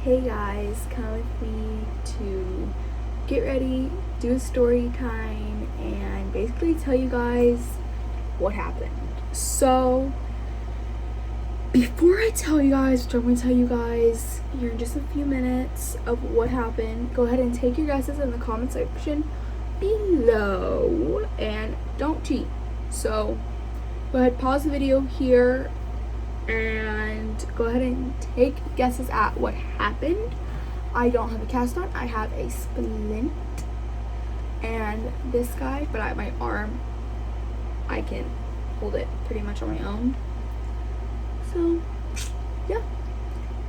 Hey guys, come with me to get ready, do a story time, and basically tell you guys what happened. So, before I tell you guys, which I'm going to tell you guys here in just a few minutes of what happened, go ahead and take your guesses in the comment section below and don't cheat. So, go ahead, pause the video here and go ahead and take guesses at what happened. I don't have a cast on, I have a splint and this guy, but my arm, I can hold it pretty much on my own. So yeah,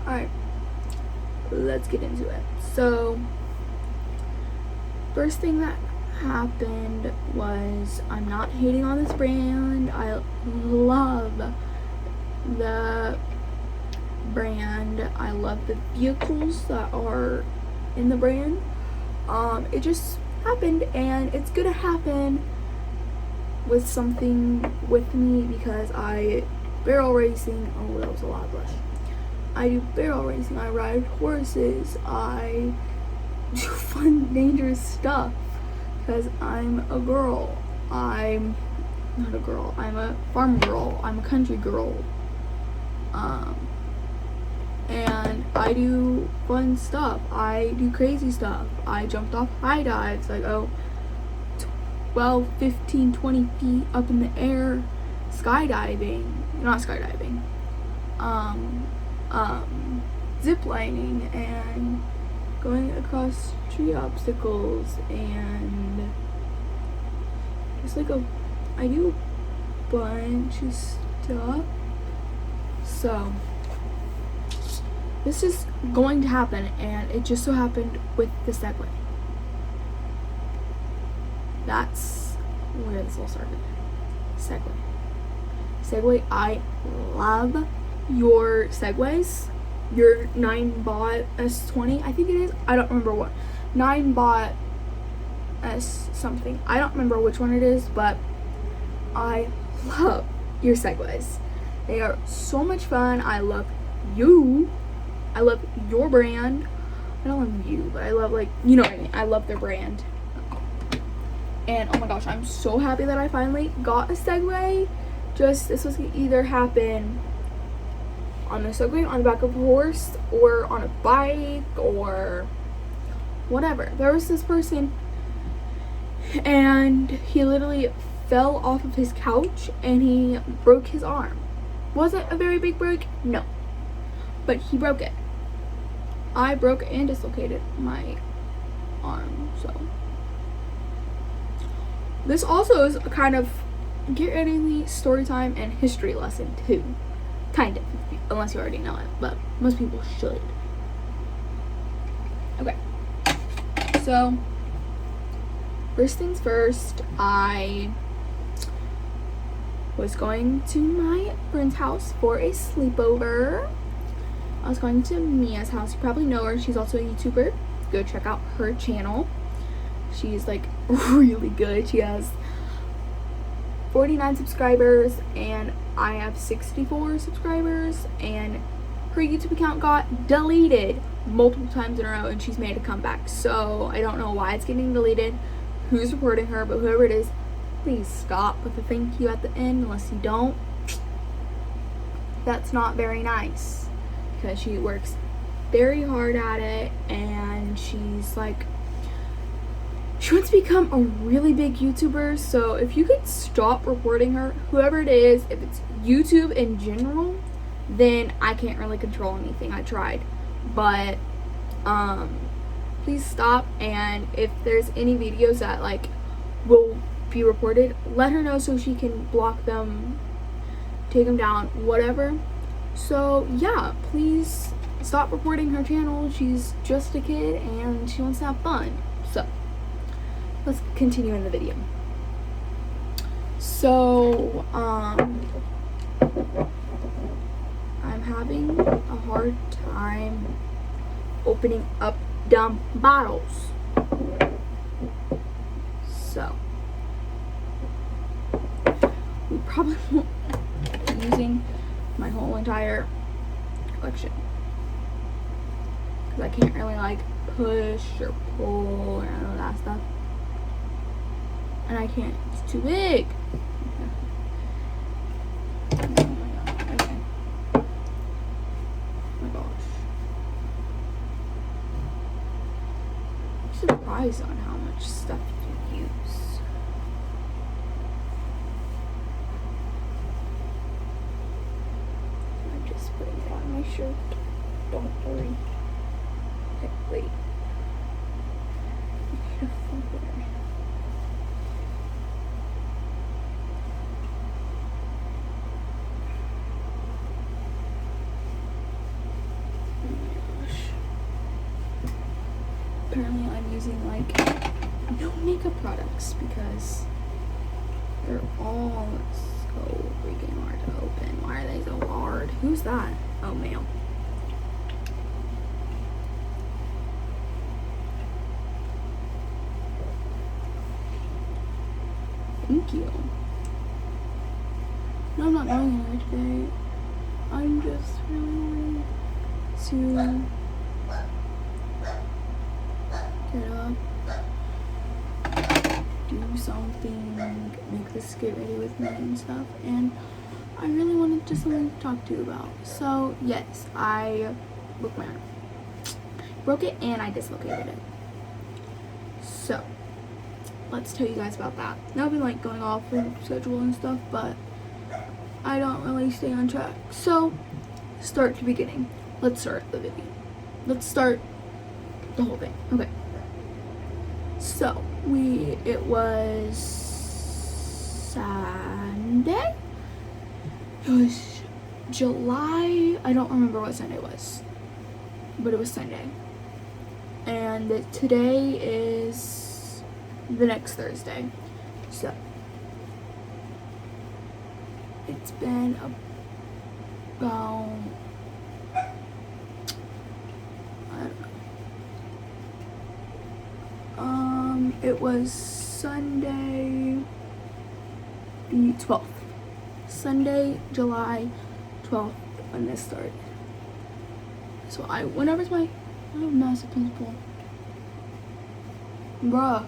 alright, let's get into it. So first thing that happened was, I'm not hating on this brand, I love the brand, I love the vehicles that are in the brand. It just happened, and it's gonna happen with something with me because I barrel racing. Oh, that was a lot of blush. I do barrel racing, I ride horses, I do fun dangerous stuff because I'm a girl. I'm not a girl, I'm a farm girl, I'm a country girl. And I do fun stuff, I do crazy stuff, I jumped off high dives, like 12, 15, 20 feet up in the air, skydiving, not skydiving, zip lining and going across tree obstacles, and just like I do a bunch of stuff. So this is going to happen, and it just so happened with the Segway. That's where this all started. Segway, I love your Segways. Your 9-bot S20, I think it is. I don't remember what. 9-bot S something. I don't remember which one it is, but I love your Segways. They are so much fun. I love you. I love your brand. I don't love you, but I love, like, you know what I mean. I love their brand. And oh my gosh, I'm so happy that I finally got a Segway. This was gonna either happen on a Segway, on the back of a horse, or on a bike, or whatever. There was this person, and he literally fell off of his couch and he broke his arm. Was it a very big break? No. But he broke it. I broke and dislocated my arm, so. This also is a kind of get ready me story time and history lesson too. Kind of, unless you already know it, but most people should. Okay. So, first things first, I was going to my friend's house for a sleepover. I was going to Mia's house. You probably know her. She's also a YouTuber. Go check out her channel. She's like really good. She has 49 subscribers and I have 64 subscribers, and her YouTube account got deleted multiple times in a row and she's made a comeback. So I don't know why it's getting deleted, who's reporting her, but whoever it is, please stop with the thank you at the end. Unless you don't, that's not very nice, because she works very hard at it, and she's like, she wants to become a really big YouTuber. So if you could stop reporting her, whoever it is, if it's YouTube in general, then I can't really control anything. I tried, but please stop. And if there's any videos that like will be reported, let her know so she can block them, take them down, whatever. So yeah, please stop reporting her channel. She's just a kid and she wants to have fun. So let's continue in the video. So I'm having a hard time opening up dumb bottles. So we probably won't be using my whole entire collection. because I can't really like push or pull or none of that stuff. And I can't, it's too big. Oh my god, okay. Oh my gosh. I'm surprised on how much stuff you can use. I'm just putting it on my shirt. Don't worry. Okay, wait. I need a photo. Apparently I'm using like no makeup products because they're all so freaking hard to open. Why are they so hard? Who's that? Oh, male. Thank you. No, I'm not going anywhere today. I'm just really wanting to get up, do something, make this get ready with me and stuff, and I really wanted just something to talk to you about. So yes, I broke my arm. Broke it and I dislocated it. So let's tell you guys about that. Now I've been like going off the schedule and stuff, but I don't really stay on track. So start to beginning. Let's start the video. Let's start the whole thing. Okay. So it was Sunday. It was July. I don't remember what Sunday was, but it was Sunday. And today is the next Thursday. So it's been about, I don't know. It was Sunday the 12th. Sunday, July 12th when this started. So I went over to I have massive pimple. Bruh.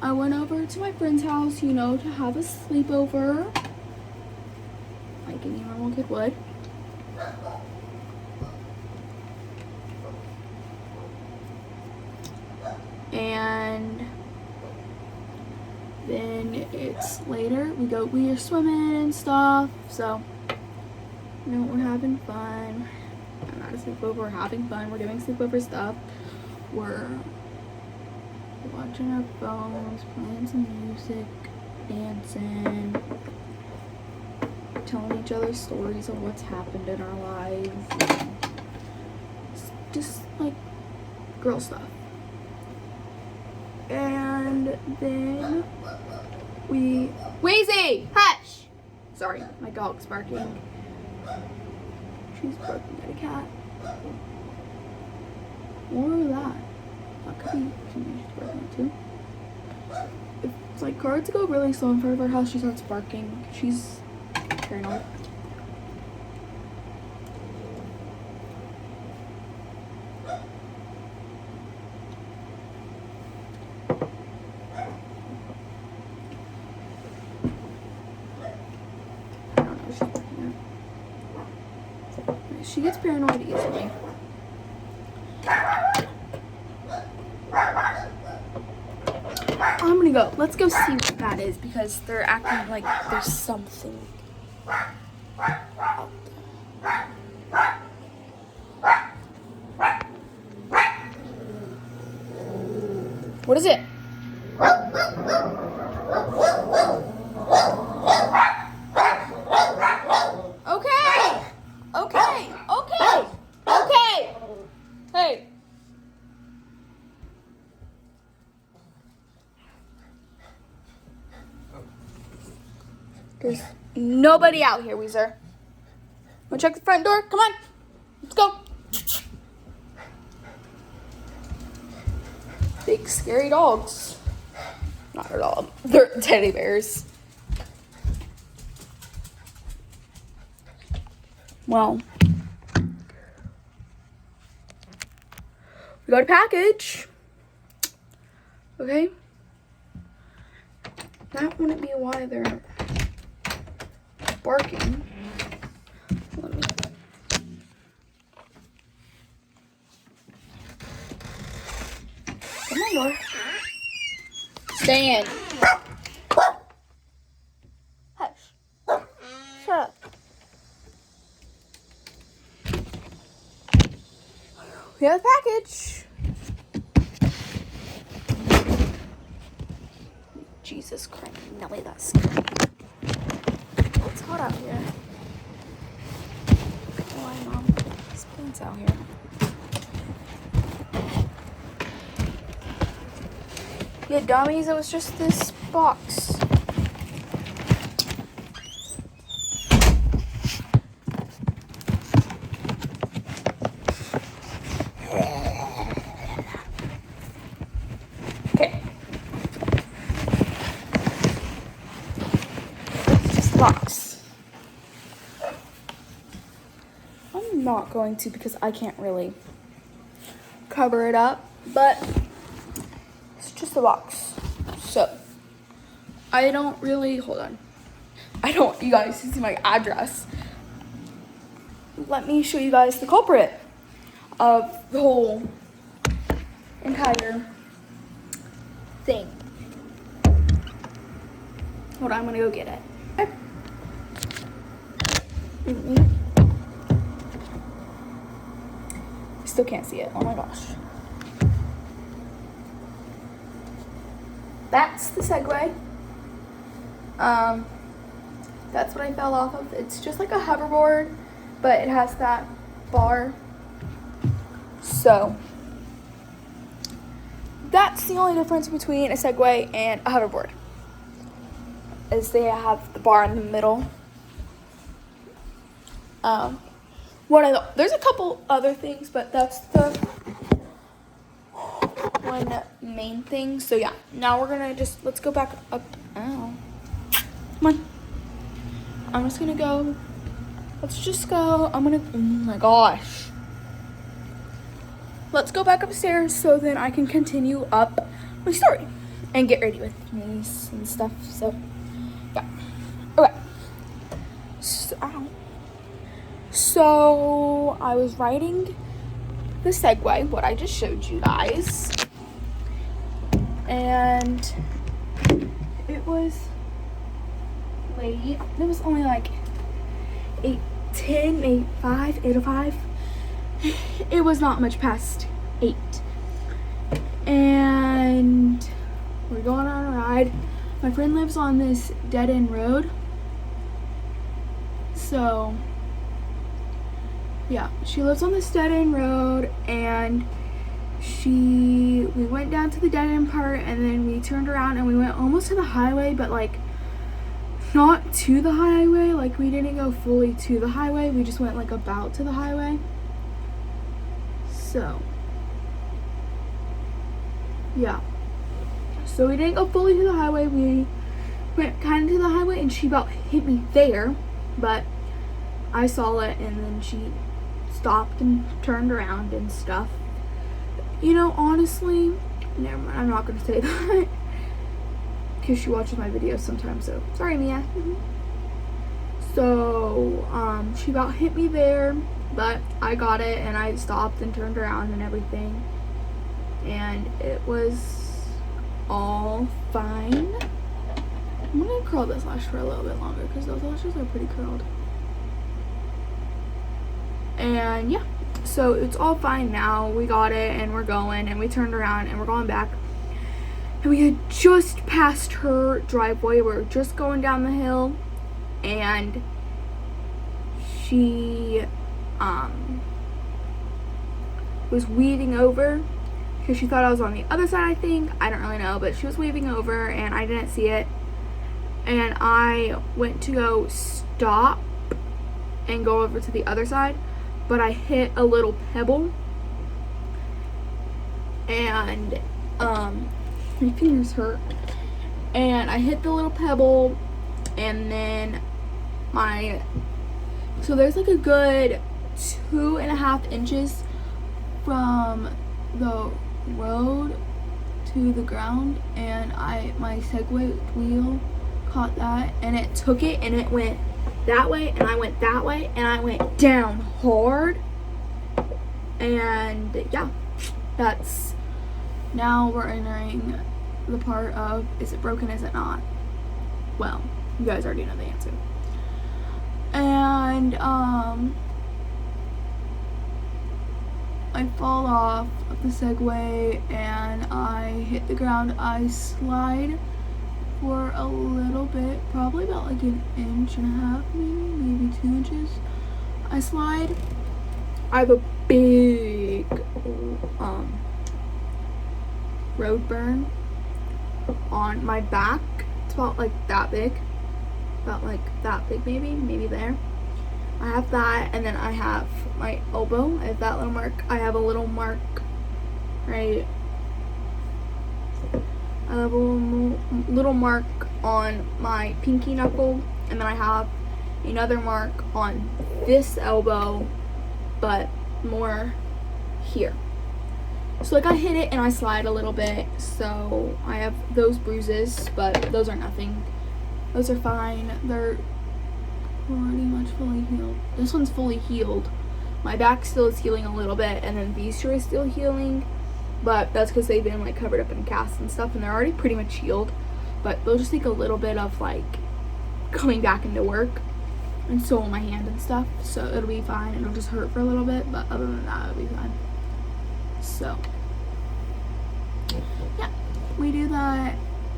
I went over to my friend's house, you know, to have a sleepover. Like any normal kid would. And then it's later, we are swimming and stuff, so you know, we're having fun. I'm not a sleepover, we're having fun, we're doing sleepover stuff, we're watching our phones, playing some music, dancing, telling each other stories of what's happened in our lives, just like girl stuff. And then Wheezy, hush! Sorry, my dog's barking. She's barking at a cat. Or that. That could be something she's barking at too. If it's like cards go really slow in front of our house, she starts barking. She's paranoid. She gets paranoid easily. I'm gonna go. Let's go see what that is because they're acting like there's something out there. What is it? Okay. Hey. There's nobody out here, Weezer. Wanna check the front door? Come on. Let's go. Big scary dogs. Not at all. They're teddy bears. Well, We got a package. Okay. That wouldn't be why they're barking. Let me. Come on, Laura. Stay in. Hush. Shut up. We have a package. Jesus Christ, Nelly, that's scary. It's hot out here. Why, Mom? There's plants out here. Yeah, dummies, it was just this box. Okay. It's just a box. I'm not going to because I can't really cover it up, but it's just a box. So, I don't really, hold on. I don't want you guys to see my address. Let me show you guys the culprit of the whole entire thing. Hold on, I'm gonna go get it. Okay. I still can't see it. Oh my gosh. That's the Segway. That's what I fell off of. It's just like a hoverboard, but it has that bar. So that's the only difference between a Segway and a hoverboard, is they have the bar in the middle. There's a couple other things, but that's the one main thing. So yeah, now we're gonna let's go back up. Oh, come on. I'm just gonna go. Let's just go. Oh my gosh. Let's go back upstairs so then I can continue up my story and get ready with me and stuff. So yeah. Okay. So I was riding the Segway, what I just showed you guys, and it was late. It was only like 8:10, 8:05, 8:05. It was not much past 8. And we're going on a ride. My friend lives on this dead-end road. So yeah, she lives on this dead-end road, and we went down to the dead-end part, and then we turned around and we went almost to the highway, but like not to the highway. Like, we didn't go fully to the highway, we just went like about to the highway. So yeah, so we didn't go fully to the highway, we went kind of to the highway, and she about hit me there, but I saw it, and then she stopped and turned around and stuff. You know, honestly, never mind, I'm not gonna say that because she watches my videos sometimes, so sorry, Mia. So she about hit me there, but I got it, and I stopped and turned around and everything, and it was all fine. I'm gonna curl this lash for a little bit longer because those lashes are pretty curled. And yeah, so it's all fine now. We got it, and we're going, and we turned around and we're going back, and we had just passed her driveway. We were just going down the hill, and she was weaving over because she thought I was on the other side, I think. I don't really know, but she was weaving over and I didn't see it, and I went to go stop and go over to the other side, but I hit a little pebble, and my fingers hurt, and I hit the little pebble, and then so there's like a good 2.5 inches from the road to the ground, and my Segway wheel caught that, and it took it, and it went that way, and I went that way, and I went down hard. And yeah, that's, now we're entering the part of, is it broken, is it not? Well, you guys already know the answer. And I fall off of the Segway and I hit the ground. I slide for a little bit, probably about like an inch and a half, maybe 2 inches. I slide. I have a big road burn on my back. It's about like that big, maybe there. I have that, and then I have my elbow. I have that little mark. I have a little mark right. I have a little mark on my pinky knuckle, and then I have another mark on this elbow, but more here. So like I hit it and I slide a little bit, so I have those bruises, but those are nothing. Those are fine. They're pretty much fully healed. This one's fully healed. My back still is healing a little bit, and then these two are still healing, but that's because they've been like covered up in casts and stuff, and they're already pretty much healed, but they'll just take a little bit of like coming back into work, and so will my hand and stuff, so it'll be fine. It'll just hurt for a little bit, but other than that, it'll be fine. So yeah, we do that,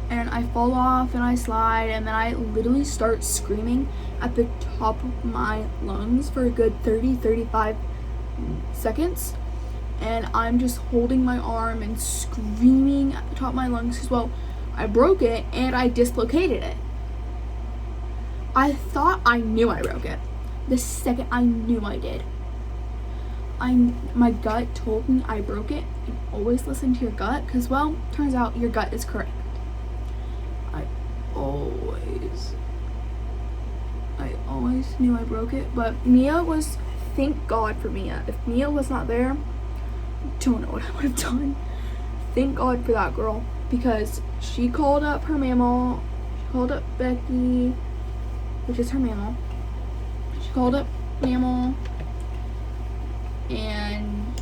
and I fall off and I slide, and then I literally start screaming at the top of my lungs for a good 30-35 seconds, and I'm just holding my arm and screaming at the top of my lungs because, well, I broke it and I dislocated it. I thought I knew I broke it the second I knew I did. My gut told me I broke it, and always listen to your gut, because, well, turns out your gut is correct. I always knew I broke it, but Mia was, thank God for Mia. If Mia was not there, I don't know what I would have done. Thank God for that girl, because she called up her mammal. She called up Becky, which is her mammal. She called up mammal, and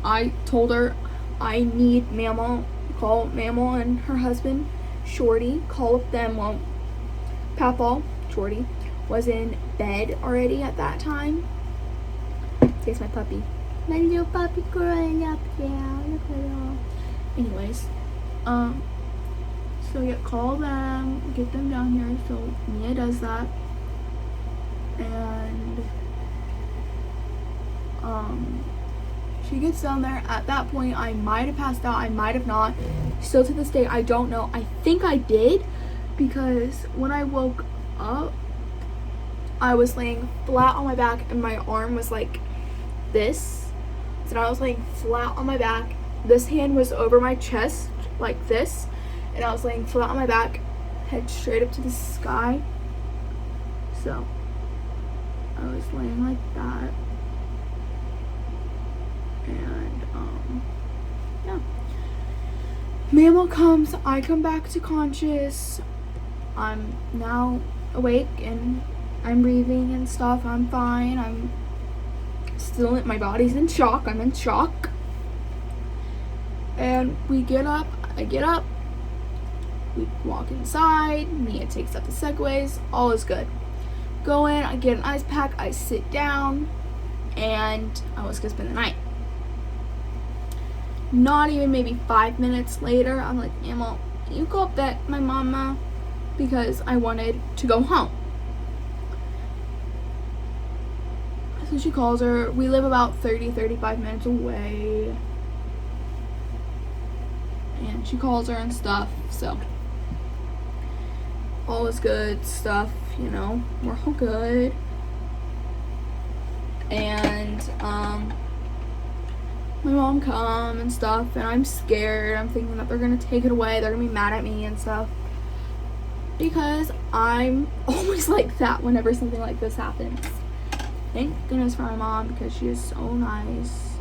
I told her I need mammal. Call mammal and her husband Shorty. Call up them. Well, Papa Shorty was in bed already at that time. Here's my puppy. My little puppy growing up, yeah. Look at her. Anyways, so yeah, call them, get them down here. So Mia does that, and she gets down there. At that point, I might have passed out, I might have not. Still to this day, I don't know. I think I did, because when I woke up, I was laying flat on my back, and my arm was like this. So I was laying flat on my back. This hand was over my chest, like this, and I was laying flat on my back, head straight up to the sky. So I was laying like that. And yeah, mammal comes, I come back to conscious. I'm now awake and I'm breathing and stuff. I'm fine. I'm still, my body's in shock. I'm in shock. And we get up, I get up, we walk inside, Mia takes up the segways, all is good. Go in, I get an ice pack, I sit down, and I was gonna spend the night. Not even maybe 5 minutes later, I'm like, Emma, you go bet my mama, because I wanted to go home. So she calls her. We live about 30-35 minutes away, and she calls her and stuff, so all is good stuff, you know, we're all good. And my mom come and stuff, and I'm scared. I'm thinking that they're gonna take it away, they're gonna be mad at me and stuff, because I'm always like that whenever something like this happens. Thank goodness for my mom, because she is so nice.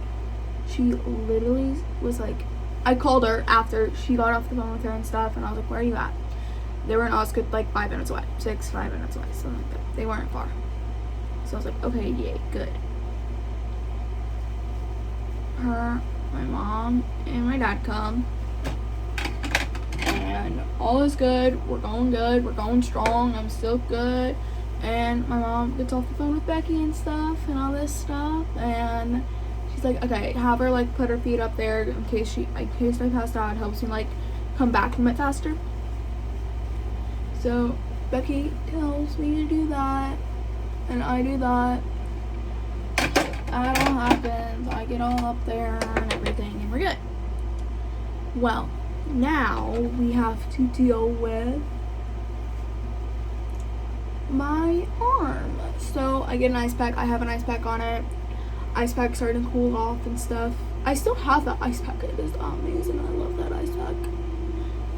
she literally was like, I called her after she got off the phone with her and stuff, and I was like, where are you at? They were in Osgood, like 5 minutes away. 5 minutes away, something like that. They weren't far. So I was like, okay, yay, good. Her, my mom, and my dad come. And all is good. We're going strong. I'm still good. And my mom gets off the phone with Becky and stuff and all this stuff. And she's like, okay, have her like put her feet up there in case I passed out. It helps me like come back from it faster. So Becky tells me to do that, and I do that. That all happens. I get all up there and everything, and we're good. Well, now we have to deal with my arm. So I get an ice pack. I have an ice pack on it. Ice pack starting to cool off and stuff. I still have that ice pack. It is amazing. I love that ice pack.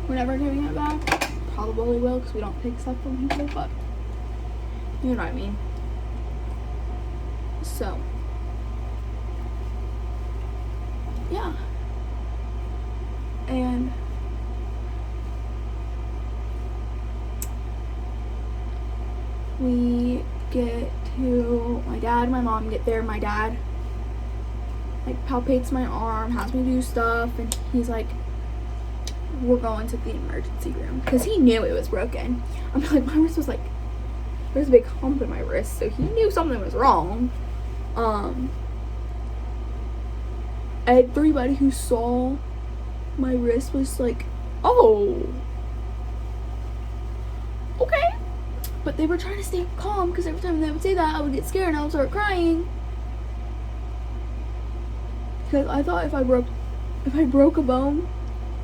We're never giving it back. Probably will, because we don't take stuff from people, but you know what I mean. So yeah, and we get to, my dad and my mom get there. My dad like palpates my arm, has me do stuff, and he's like, we're going to the emergency room, because he knew it was broken. I'm like, my wrist was like, there's a big hump in my wrist, so he knew something was wrong. Everybody who saw my wrist was like, oh, okay. But they were trying to stay calm, because every time they would say that, I would get scared and I would start crying. Because I thought if I broke a bone,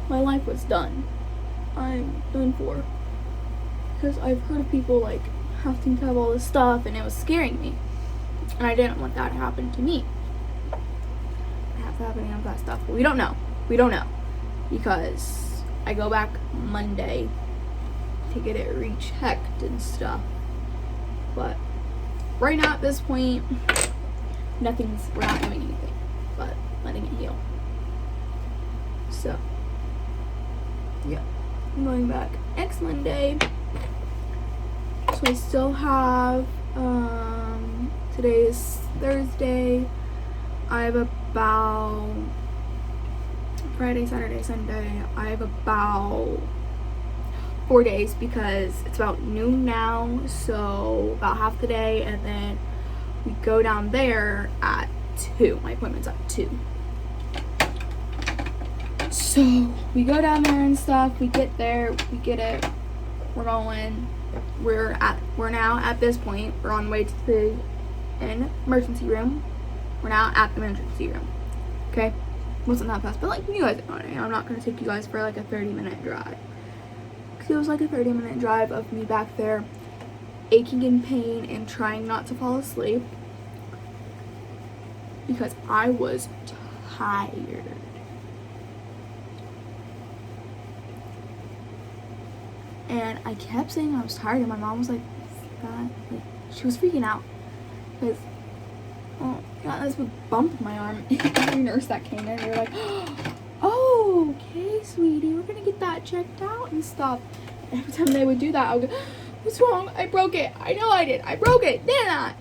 my life was done. I'm done for. Because I've heard of people like having to have all this stuff, and it was scaring me. And I didn't want that to happen to me. I have to happen to that stuff. But we don't know. Because I go back Monday to get it rechecked and stuff. But right now at this point, we're not doing anything but letting it heal. So yeah, I'm going back next Monday. So I still have, today is Thursday. I have about Friday, Saturday, Sunday. I have about 4 days, because it's about noon now. So about half the day, and then we go down there at 2. My appointment's at 2. So we go down there and stuff. We get there. We get it. We're going. We're now at this point. We're on the way to the emergency room. We're now at the emergency room. Okay, wasn't that fast, but like you guys know, I'm not gonna take you guys for like a 30-minute drive. Cause it was like a 30-minute drive of me back there, aching in pain and trying not to fall asleep because I was tired. And I kept saying I was tired, and my mom was like, she was freaking out because, oh, got this big bump in my arm. Every nurse that came in, they were like, oh, okay, sweetie, we're gonna get that checked out and stuff. And every time they would do that, I would go, what's wrong? I broke it. I know I did. I broke it, didn't I?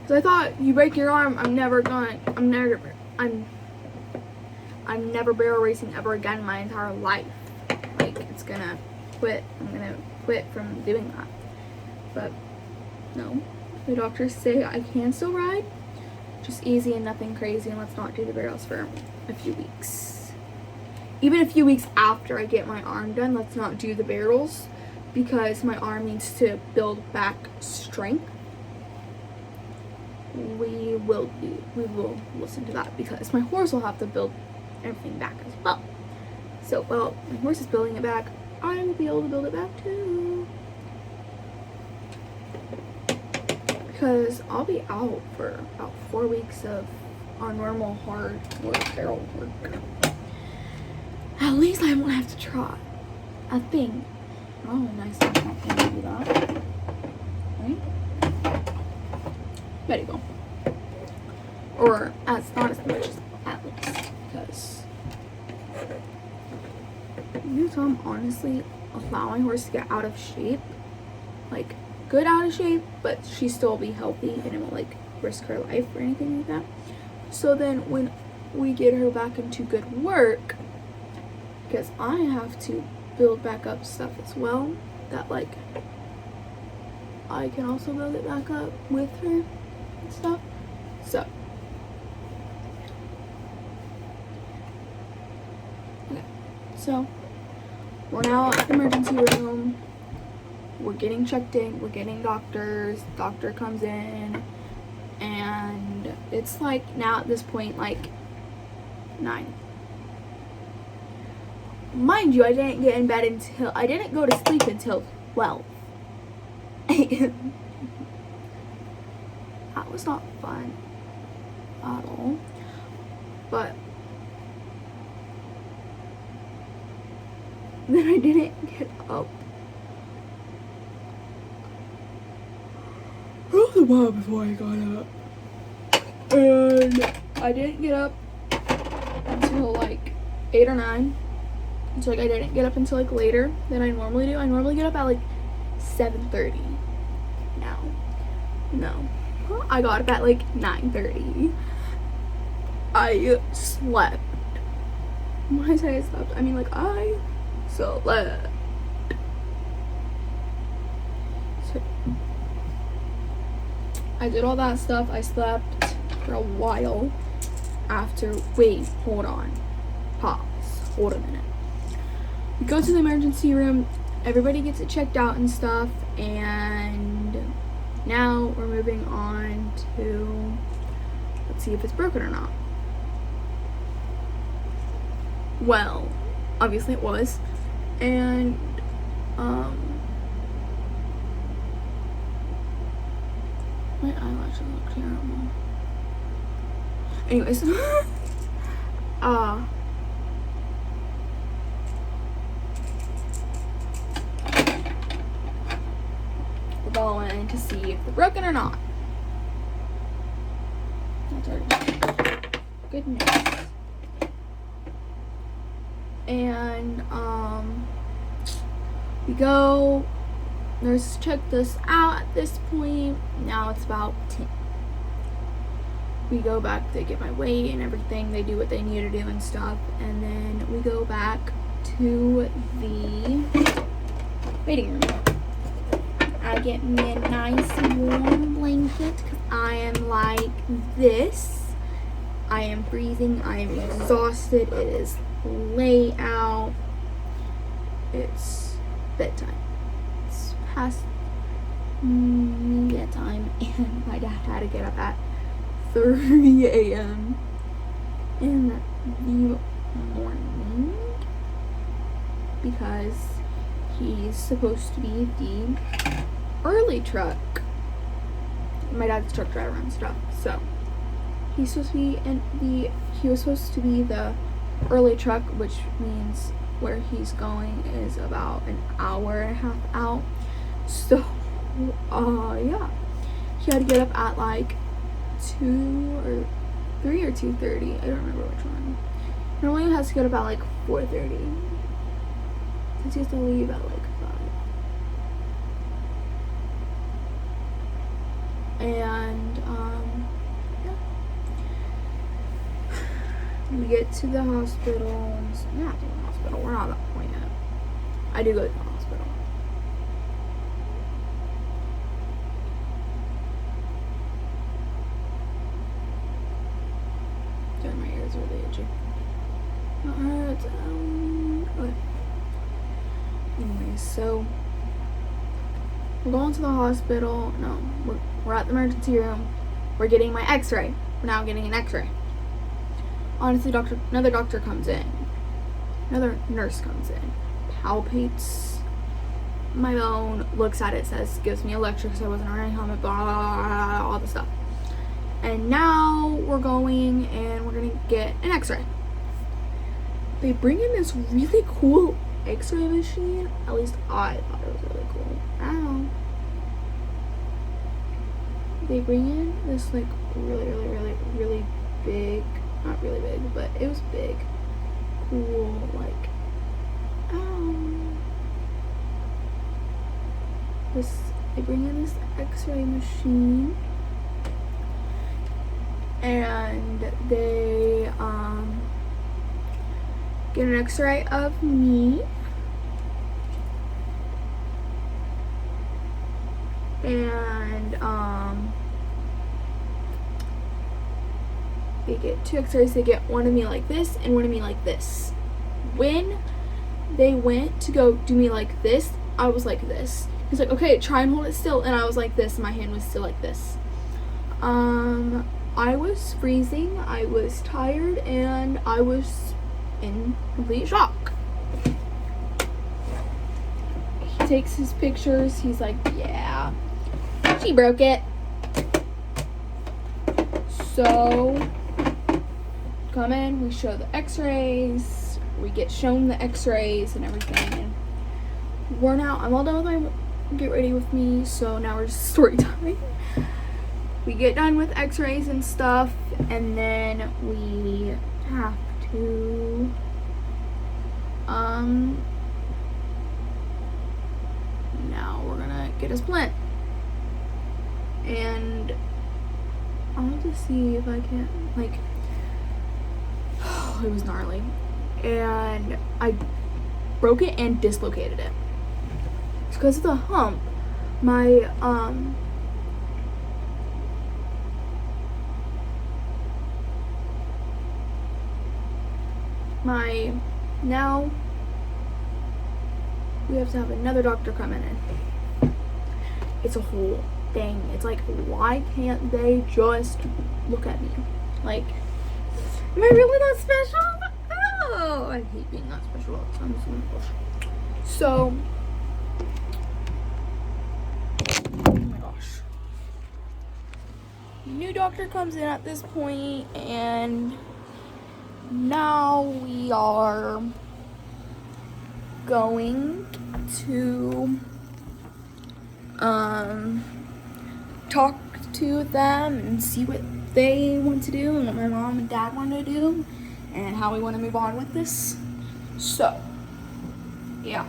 Because I thought, you break your arm, I'm never barrel racing ever again in my entire life. Like, it's gonna quit. I'm gonna quit from doing that. But no, the doctors say I can still ride, just easy and nothing crazy, and let's not do the barrels for a few weeks. Even a few weeks after I get my arm done, let's not do the barrels, because my arm needs to build back strength. We will listen to that, because my horse will have to build everything back as well. So while my horse is building it back, I will be able to build it back too. Because I'll be out for about 4 weeks of our normal hard work, barrel work. At least I won't have to trot. I think. Oh, nice. I can do that. Right? medical. Or not as much as at least, because new time honestly allow my horse to get out of shape, like good out of shape, but she still will be healthy and it won't like risk her life or anything like that. So then when we get her back into good work, because I have to build back up stuff as well, that like I can also build it back up with her and stuff. So okay, so we're now at the emergency room. We're getting checked in. We're getting doctors. Doctor comes in, and it's like now at this point like 9. Mind you, I didn't get in bed until I didn't go to sleep until 12. That was not fun at all. But then I didn't get up. I was a while before I got up. And I didn't get up until like 8 or 9. So like I didn't get up until like later than I normally do. I normally get up at like 7:30 now. No. I got up at like 9:30. I slept. When I say I slept, I mean like I slept. So I did all that stuff. I slept for a while after. Wait, hold on. Pause. Hold a minute. We go to the emergency room. Everybody gets it checked out and stuff. And now we're moving on to, let's see if it's broken or not. Well, obviously it was. And my eyelashes look terrible. Anyways, we're going to see if they're broken or not. That's already good news. And we go. Nurses check this out at this point. Now it's about 10. We go back, they get my weight and everything, they do what they need to do and stuff, and then we go back to the waiting room. I get me a nice warm blanket because I am like this. I am freezing, I am exhausted, it is late out, it's bedtime. It's past bedtime, and my dad had to get up at 3 a.m. in the morning because he's supposed to be the early truck. My dad's a truck driver and stuff, so he's supposed to be he was supposed to be the early truck, which means where he's going is about an hour and a half out. So yeah, he had to get up at like 2 or 3 or 2:30. I don't remember which one. Normally he has to get up at like 4:30 since he has to leave at like 5. And yeah, we get to the hospital. Not to the hospital. We're not at that point yet. I do go to the hospital. My ears are really itchy. That hurts. Okay. Anyways, so we're going to the hospital. No, we're at the emergency room. We're getting my x-ray. We're now getting an x-ray. Honestly, another doctor comes in. Another nurse comes in. Palpates my bone, looks at it, says, gives me a lecture because I wasn't wearing a helmet, blah, blah, blah, blah, all the stuff. And now we're going and we're gonna get an x-ray. They bring in this really cool x-ray machine. At least I thought it was really cool. Ow. they bring in this like really big, not really big, but it was big, cool, like, they bring in this x-ray machine, and they get an x-ray of me, and they get 2 x-rays. They get one of me like this and one of me like this. When they went to go do me like this, I was like this. He's like, okay, try and hold it still, and I was like this, and my hand was still like this. I was freezing, I was tired, and I was in complete shock. He takes his pictures, he's like, yeah, she broke it. So, come in, we show the x-rays, we get shown the x-rays and everything, and we're now, I'm all done with my get ready with me, so now we're just story time. We get done with x-rays and stuff, and then we have to now we're gonna get a splint, and I'll have to see if I can, like, it was gnarly, and I broke it and dislocated it. It's because of the hump. My now we have to have another doctor come in. It's a whole thing. It's like, why can't they just look at me? Like, am I really not special? Oh, I hate being not special all the time. So, oh my gosh. New doctor comes in at this point, and now we are going to talk to them and see what they want to do and what my mom and dad want to do and how we want to move on with this. So, yeah,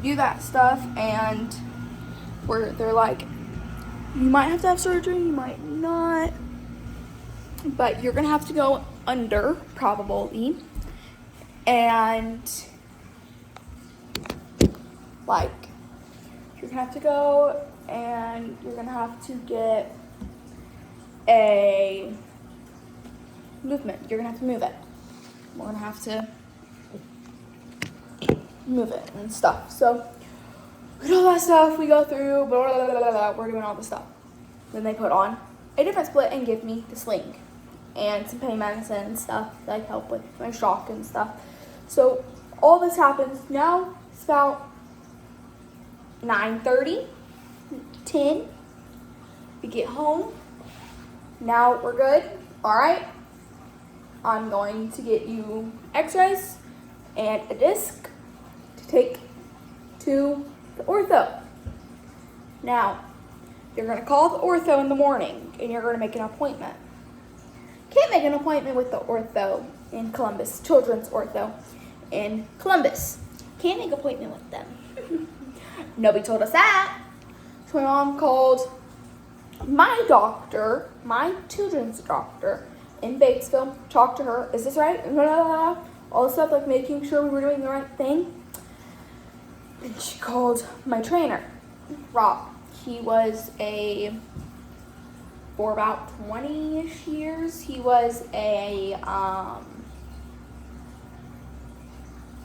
do that stuff, and they're like, you might have to have surgery, you might not, but you're gonna have to go under, probably, and like, you're gonna have to go and you're gonna have to get a movement. You're gonna have to move it. We're gonna have to move it and stuff. So we do all that stuff. We go through, blah, blah, blah, blah, blah. We're doing all this stuff. Then they put on a different split and give me the sling and some pain medicine and stuff that like help with my shock and stuff. So all this happens. Now it's about 9:30, 10. We get home. Now we're good. All right. I'm going to get you x-rays and a disc to take to the ortho. Now, you're going to call the ortho in the morning and you're going to make an appointment. Can't make an appointment with the ortho in Columbus, children's ortho in Columbus. Can't make an appointment with them. Nobody told us that. So my mom called my doctor, my children's doctor in Batesville, talked to her. Is this right? All this stuff, like making sure we were doing the right thing. And she called my trainer, Rob. He was for about 20-ish years, he was a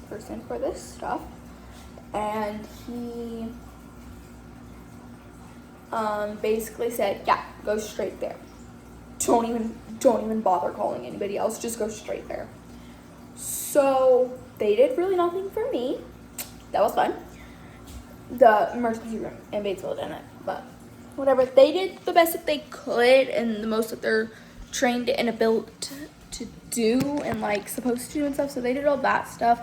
person for this stuff. And he basically said, yeah, go straight there. Don't even bother calling anybody else, just go straight there. So they did really nothing for me. That was fun. The emergency room in Batesville didn't, but whatever. They did the best that they could and the most that they're trained and built to do and like supposed to do and stuff. So they did all that stuff,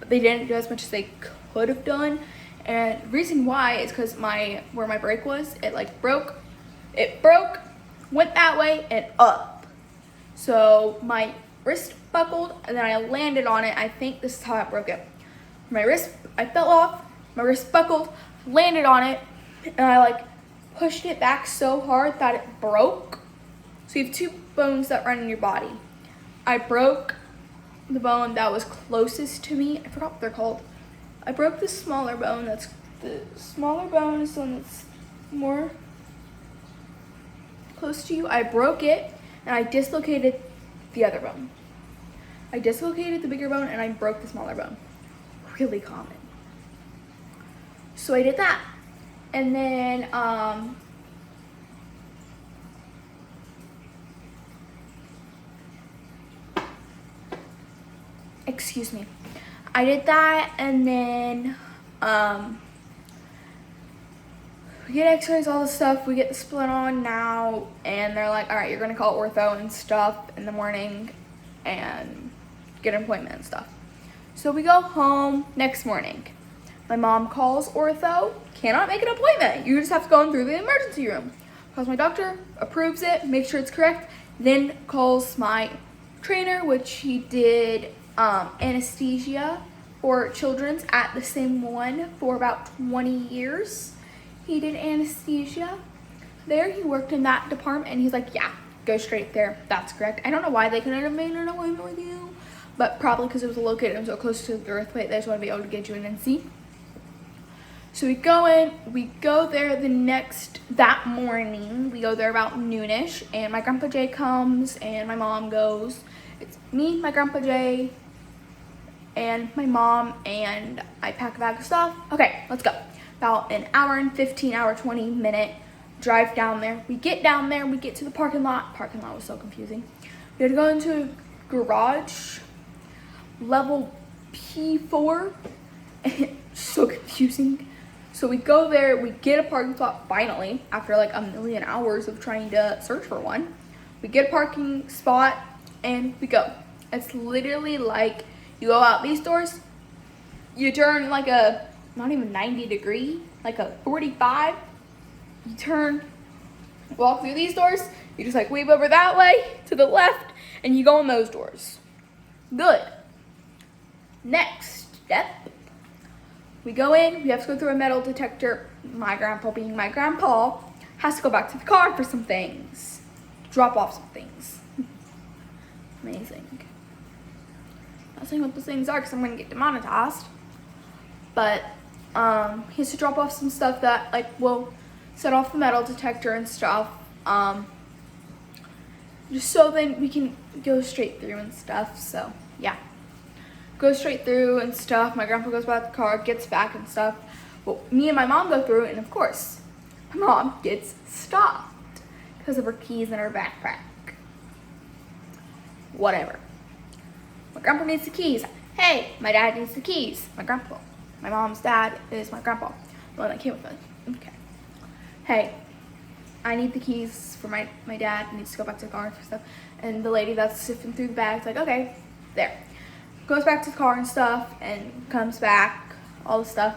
but they didn't do as much as they could have done. And the reason why is because where my brake was, it like broke, It broke, went that way and up. So my wrist buckled and then I landed on it. I think this is how I broke it. My wrist, I fell off, my wrist buckled, landed on it, and I like pushed it back so hard that it broke. So you have two bones that run in your body. I broke the bone that was closest to me. I forgot what they're called. I broke the smaller bone. That's the smaller bone is the one that's more close to you. I broke it and I dislocated the other bone. I dislocated the bigger bone and I broke the smaller bone. Really common. So I did that. And then excuse me. I did that and then we get x-rays, all this stuff, we get the splint on now, and they're like, all right, you're gonna call ortho and stuff in the morning and get an appointment and stuff. So we go home next morning. My mom calls ortho, cannot make an appointment. You just have to go in through the emergency room. Calls my doctor, approves it, makes sure it's correct, then calls my trainer, which he did anesthesia for children's at the same one for about 20 years. He did anesthesia there. He worked in that department and he's like, yeah, go straight there. That's correct. I don't know why they couldn't have made an appointment with you, but probably because it was located so close to the earthquake, they just want to be able to get you in and see. So we go in, we go there that morning, we go there about noonish, and my Grandpa Jay comes and my mom goes. It's me, my Grandpa Jay, and my mom, and I pack a bag of stuff. Okay, let's go. About an hour and 20-minute drive down there. We get down there, we get to the parking lot. Parking lot was so confusing. We had to go into a garage, level P4. So confusing. So we go there, we get a parking spot finally, after like a million hours of trying to search for one. We get a parking spot and we go. It's literally like you go out these doors, you turn like a, not even 90 degree, like a 45. You turn, walk through these doors, you just like weave over that way to the left and you go in those doors. Good. Next step. We go in, we have to go through a metal detector. My grandpa, being my grandpa, has to go back to the car for some things. Drop off some things. Amazing. Not saying what those things are because I'm going to get demonetized. But he has to drop off some stuff that like will set off the metal detector and stuff. Just so then we can go straight through and stuff. So yeah. Go straight through and stuff. My grandpa goes back to the car, gets back and stuff. Well, me and my mom go through, and of course, my mom gets stopped because of her keys in her backpack. Whatever. My grandpa needs the keys. Hey, my dad needs the keys. My grandpa. My mom's dad is my grandpa, the one that came with us. Okay. Hey, I need the keys for my dad. Needs to go back to the car for stuff. And the lady that's sifting through the bag's like, okay, there. Goes back to the car and stuff and comes back, all the stuff.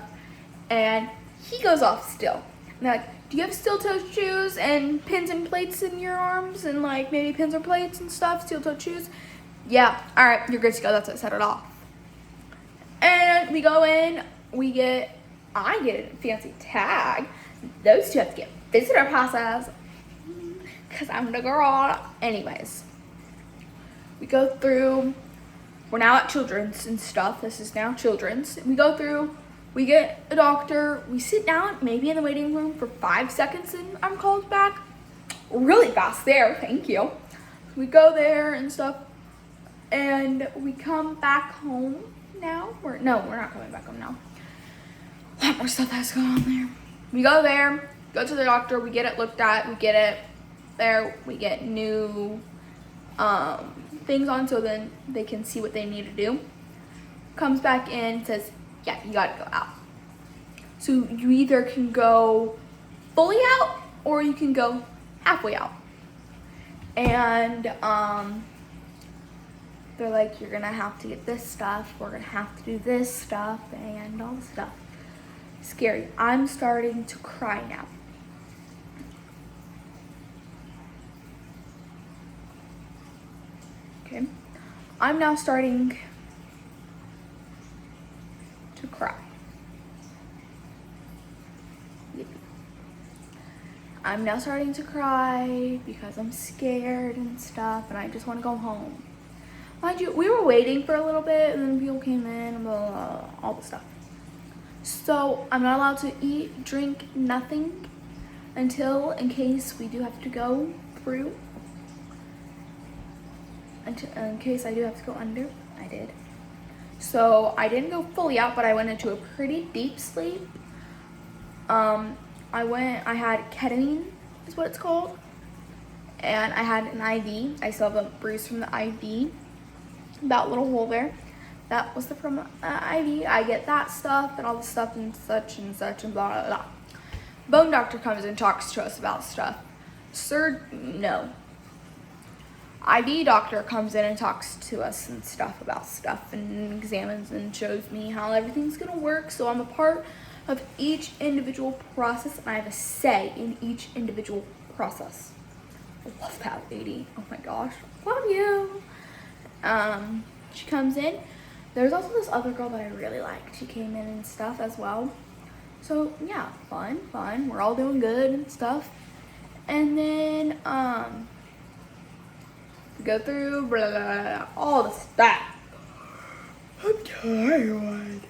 And he goes off still. And they're like, do you have steel-toed shoes and pins and plates in your arms? And like maybe pins or plates and stuff, steel-toed shoes? Yeah, all right, you're good to go. That's what set it off. And we go in, I get a fancy tag. Those two have to get visitor passes because I'm the girl. Anyways, we go through, we're now at children's and stuff. This is now children's. We go through, we get a doctor, we sit down maybe in the waiting room for 5 seconds and I'm called back. Really fast there, thank you. We go there and stuff and we come back home now. We're not coming back home now. A lot more stuff has going on there. We go there, go to the doctor, we get it looked at, we get it there, we get new things on so then they can see what they need to do. Comes back in, says, yeah, you gotta go out. So you either can go fully out or you can go halfway out. And they're like, you're gonna have to get this stuff, we're gonna have to do this stuff and all this stuff. Scary. I'm starting to cry now. Okay. I'm now starting to cry. I'm now starting to cry because I'm scared and stuff, and I just want to go home. Mind you, we were waiting for a little bit, and then people came in, and blah, blah, blah, all the stuff. So I'm not allowed to eat, drink, nothing until, in case we do have to go through, in case I do have to go under. I did. So I didn't go fully out, but I went into a pretty deep sleep. I had ketamine, is what it's called, and I had an IV. I still have a bruise from the IV, that little hole there. That was from the IV. I get that stuff and all the stuff and such and such and blah, blah, blah. Bone doctor comes and talks to us about stuff. No. IV doctor comes in and talks to us and stuff about stuff and examines and shows me how everything's gonna work. So I'm a part of each individual process, and I have a say in each individual process. I love that lady. Oh my gosh, love you. She comes in. There's also this other girl that I really liked. She came in and stuff as well. So yeah, fun. We're all doing good and stuff. And then we go through blah, blah, blah, all the stuff. I'm tired.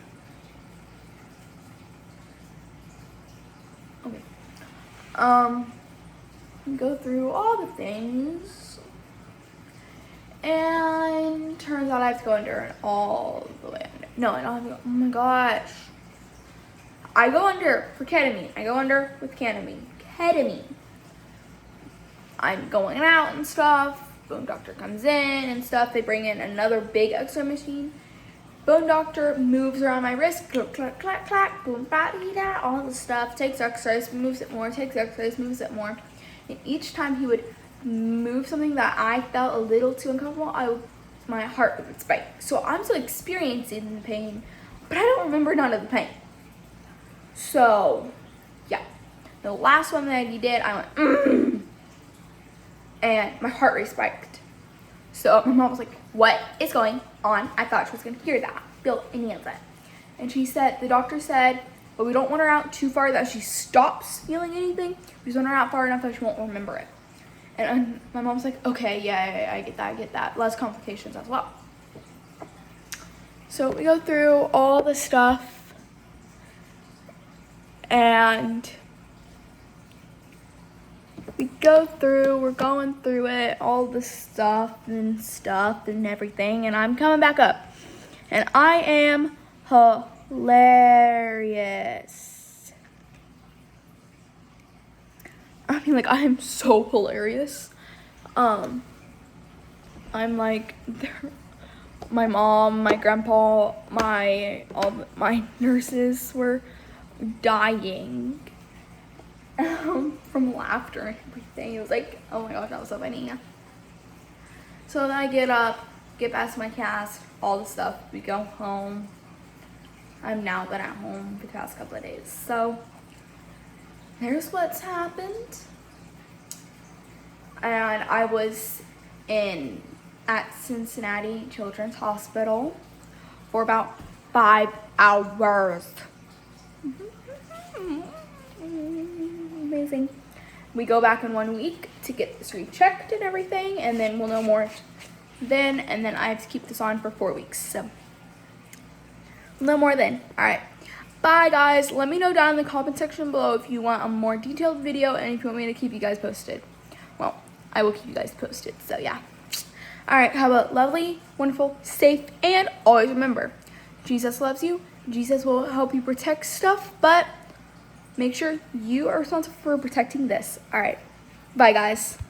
Okay. Go through all the things, and turns out I have to go under all the way under. No, I don't have to go. Oh my gosh. I go under for ketamine. I go under with ketamine. I'm going out and stuff. Bone doctor comes in and stuff. They bring in another big X-ray machine. Bone doctor moves around my wrist, clack, clack, clack, clack, boom, ba-dee-da, all the stuff, takes X-rays, moves it more, takes X-rays, moves it more. And each time he would move something that I felt a little too uncomfortable, my heart would spike. So I'm still experiencing the pain, but I don't remember none of the pain. So, yeah. The last one that he did, I went, and my heart rate spiked. So my mom was like, what is going on? I thought she was gonna hear that, feel any of that. And the doctor said, but we don't want her out too far that she stops feeling anything. We just want her out far enough that she won't remember it. And my mom's like, okay, yeah, I get that. Less complications as well. So we go through all the stuff, and we're going through it, all the stuff and everything, and I'm coming back up. And I am hilarious. I mean, like, I am so hilarious. I'm like, my mom, my grandpa, all my nurses were dying from laughter and everything. It was like, oh my gosh, that was so funny. So then I get up, get past my cast, all the stuff. We go home. I've now been at home for the past couple of days. So there's what's happened. And I was at Cincinnati Children's Hospital for about 5 hours. Amazing. We go back in 1 week to get this rechecked and everything, and then we'll know more then, and then I have to keep this on for 4 weeks, so no more then. All right, bye guys. Let me know down in the comment section below if you want a more detailed video and if you want me to keep you guys posted. Well, I will keep you guys posted, so yeah. All right, have a lovely, wonderful, safe, and always remember, Jesus loves you. Jesus will help you protect stuff, but make sure you are responsible for protecting this. All right, bye guys.